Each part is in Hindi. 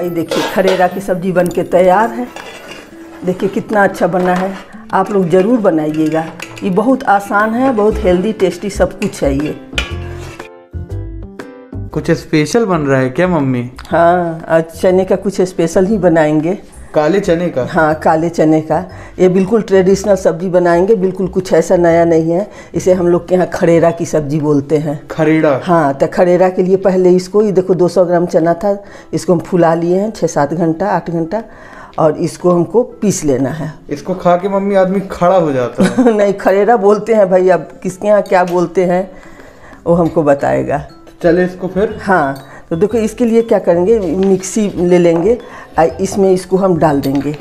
भाई देखिए खरेरा की सब्ज़ी बन के तैयार है। देखिए कितना अच्छा बना है, आप लोग ज़रूर बनाइएगा। ये बहुत आसान है, बहुत हेल्दी टेस्टी सब कुछ है ये। कुछ स्पेशल बन रहा है क्या मम्मी? हाँ, आज चने का कुछ स्पेशल ही बनाएंगे। काले चने का? हाँ, काले चने का। ये बिल्कुल ट्रेडिशनल सब्जी बनाएंगे, बिल्कुल कुछ ऐसा नया नहीं है। इसे हम लोग के यहाँ खरेरा की सब्जी बोलते हैं। खरेरा? हाँ, तो खरेरा के लिए पहले इसको, ये देखो 200 ग्राम चना था, इसको हम फुला लिए हैं 6-7 घंटा 8 घंटा, और इसको हमको पीस लेना है। इसको खा के मम्मी आदमी खड़ा हो जाता है। नहीं, खरेरा बोलते हैं भाई, अब किसके यहाँ क्या बोलते हैं वो हमको बताएगा। चले इसको फिर। हाँ, तो देखो इसके लिए क्या करेंगे, मिक्सी ले लेंगे, इसमें इसको हम डाल देंगे।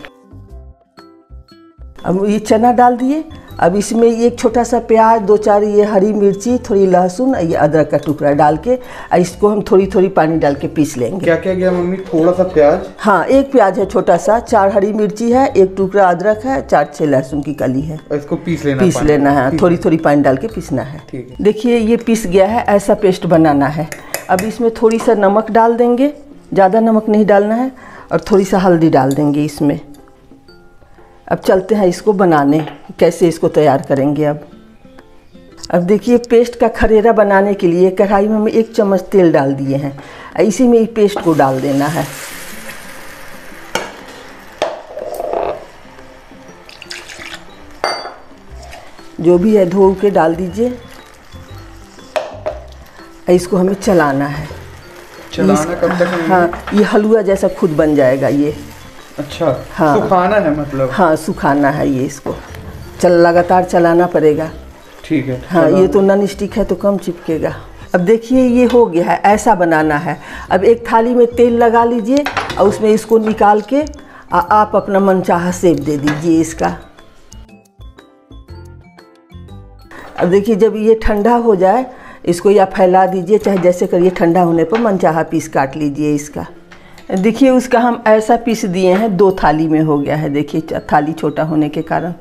अब ये चना डाल दिए, अब इसमें एक छोटा सा प्याज, 2-4 ये हरी मिर्ची, थोड़ी लहसुन, ये अदरक का टुकड़ा डाल के इसको हम थोड़ी थोड़ी पानी डाल के पीस लेंगे। क्या क्या गया मम्मी? थोड़ा सा प्याज? हाँ, 1 प्याज है छोटा सा, 4 हरी मिर्ची है, 1 टुकड़ा अदरक है, 4-6 लहसुन की कली है। इसको पीस लेना है, थोड़ी थोड़ी पानी डाल के पीसना है। ठीक है। देखिए ये पीस गया है, ऐसा पेस्ट बनाना है। अब इसमें थोड़ी सा नमक डाल देंगे, ज़्यादा नमक नहीं डालना है, और थोड़ी सा हल्दी डाल देंगे इसमें। अब चलते हैं इसको बनाने, कैसे इसको तैयार करेंगे। अब देखिए पेस्ट का खरेरा बनाने के लिए कढ़ाई में हम 1 चम्मच तेल डाल दिए हैं, इसी में पेस्ट को डाल देना है। जो भी है धो के डाल दीजिए, इसको हमें चलाना है। चलाना कब तक? हाँ, ये हलवा जैसा खुद बन जाएगा ये। अच्छा, हाँ, सुखाना है मतलब? हाँ, सुखाना है ये, इसको लगातार चलाना पड़ेगा। ठीक है। हाँ, ये तो नॉन स्टिक है तो कम चिपकेगा। अब देखिए ये हो गया है, ऐसा बनाना है। अब एक थाली में तेल लगा लीजिए और उसमें इसको निकाल के आप अपना मनचाहा शेप दे दीजिए इसका। अब देखिए जब ये ठंडा हो जाए इसको या फैला दीजिए, चाहे जैसे करिए। ठंडा होने पर मनचाहा पीस काट लीजिए इसका। देखिए उसका हम ऐसा पीस दिए हैं, 2 थाली में हो गया है। देखिए थाली छोटा होने के कारण।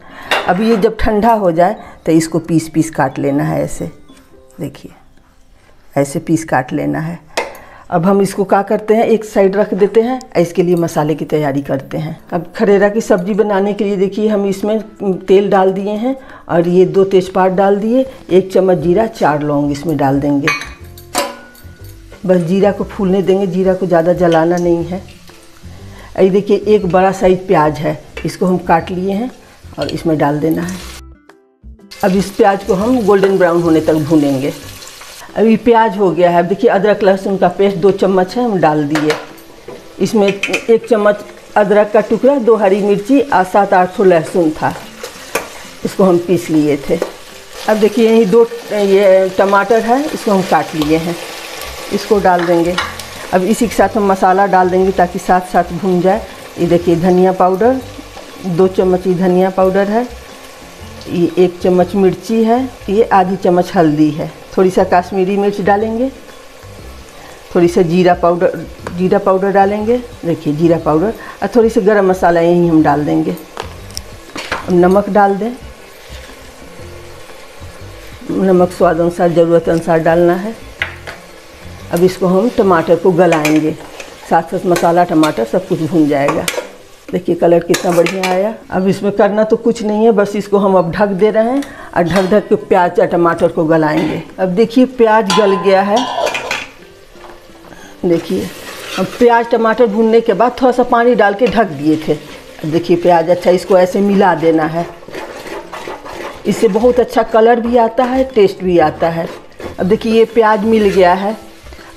अब ये जब ठंडा हो जाए तो इसको पीस काट लेना है ऐसे। देखिए ऐसे पीस काट लेना है। अब हम इसको क्या करते हैं, एक साइड रख देते हैं, इसके लिए मसाले की तैयारी करते हैं। अब खरेरा की सब्ज़ी बनाने के लिए देखिए हम इसमें तेल डाल दिए हैं, और ये 2 तेज़पात डाल दिए, 1 चम्मच जीरा, 4 लौंग इसमें डाल देंगे। बस जीरा को फूलने देंगे, जीरा को ज़्यादा जलाना नहीं है। ये देखिए 1 बड़ा साइज प्याज है, इसको हम काट लिए हैं और इसमें डाल देना है। अब इस प्याज को हम गोल्डन ब्राउन होने तक भूनेंगे। अभी प्याज हो गया है। अब देखिए अदरक लहसुन का पेस्ट 2 चम्मच है, हम डाल दिए। इसमें 1 चम्मच अदरक का टुकड़ा, 2 हरी मिर्ची और 7-8 लहसुन था, इसको हम पीस लिए थे। अब देखिए यही 2 ये टमाटर है, इसको हम काट लिए हैं, इसको डाल देंगे। अब इसी के साथ हम मसाला डाल देंगे ताकि साथ साथ भून जाए। ये देखिए धनिया पाउडर, 2 चम्मच ये धनिया पाउडर है, ये 1 चम्मच मिर्ची है, ये आधी चम्मच हल्दी है, थोड़ी सा कश्मीरी मिर्च डालेंगे, थोड़ी सा जीरा पाउडर डालेंगे। देखिए जीरा पाउडर, और थोड़ी सी गरम मसाला यही हम डाल देंगे। अब नमक डाल दें, नमक स्वाद अनुसार ज़रूरत अनुसार डालना है। अब इसको हम टमाटर को गलाएंगे, साथ साथ मसाला टमाटर सब कुछ भून जाएगा। देखिए कलर कितना बढ़िया आया। अब इसमें करना तो कुछ नहीं है, बस इसको हम अब ढक दे रहे हैं और ढक के प्याज और टमाटर को गलाएंगे। अब देखिए प्याज गल गया है। देखिए अब प्याज टमाटर भूनने के बाद थोड़ा सा पानी डाल के ढक दिए थे। अब देखिए प्याज अच्छा, इसको ऐसे मिला देना है, इससे बहुत अच्छा कलर भी आता है, टेस्ट भी आता है। अब देखिए ये प्याज मिल गया है।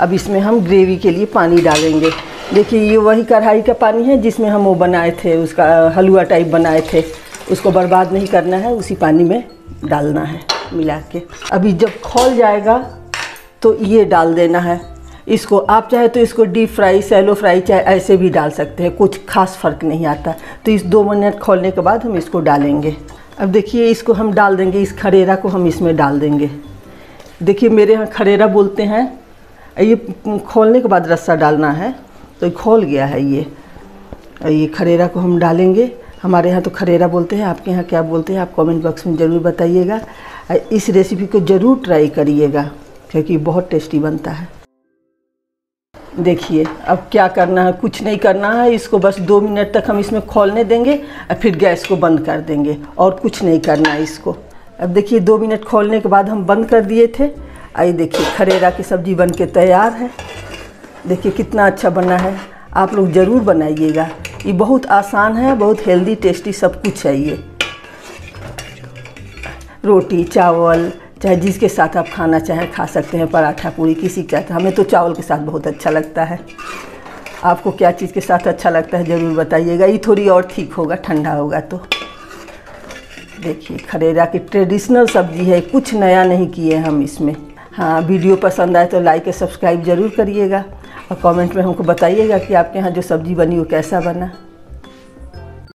अब इसमें हम ग्रेवी के लिए पानी डालेंगे। देखिए ये वही कढ़ाई का पानी है जिसमें हम वो बनाए थे, उसका हलवा टाइप बनाए थे, उसको बर्बाद नहीं करना है, उसी पानी में डालना है मिला के। अभी जब खौल जाएगा तो ये डाल देना है इसको। आप चाहे तो इसको डीप फ्राई, सैलो फ्राई चाहे ऐसे भी डाल सकते हैं, कुछ खास फ़र्क नहीं आता। तो इस 2 मिनट खौलने के बाद हम इसको डालेंगे। अब देखिए इसको हम डाल देंगे, इस खरेरा को हम इसमें डाल देंगे। देखिए मेरे यहाँ खरेरा बोलते हैं, ये खोलने के बाद रस्सा डालना है, तो खोल गया है ये खरेरा को हम डालेंगे। हमारे यहाँ तो खरेरा बोलते हैं, आपके यहाँ क्या बोलते हैं आप कमेंट बॉक्स में ज़रूर बताइएगा। इस रेसिपी को ज़रूर ट्राई करिएगा क्योंकि बहुत टेस्टी बनता है। देखिए अब क्या करना है, कुछ नहीं करना है, इसको बस 2 मिनट तक हम इसमें खौलने देंगे और फिर गैस को बंद कर देंगे और कुछ नहीं करना है इसको। अब देखिए 2 मिनट खौलने के बाद हम बंद कर दिए थे। आइए देखिए खरेरा की सब्ज़ी बन के तैयार है। देखिए कितना अच्छा बना है, आप लोग ज़रूर बनाइएगा। ये बहुत आसान है, बहुत हेल्दी टेस्टी सब कुछ है। ये रोटी चावल चाहे जिसके साथ आप खाना चाहें खा सकते हैं, पराठा पूरी किसी के साथ। हमें तो चावल के साथ बहुत अच्छा लगता है। आपको क्या चीज़ के साथ अच्छा लगता है ज़रूर बताइएगा। ये थोड़ी और ठीक होगा, ठंडा होगा तो। देखिए खरेरा की ट्रेडिशनल सब्ज़ी है, कुछ नया नहीं किए हम इसमें। हाँ, वीडियो पसंद आए तो लाइक और सब्सक्राइब ज़रूर करिएगा और कमेंट में हमको बताइएगा कि आपके यहाँ जो सब्ज़ी बनी वो कैसा बना।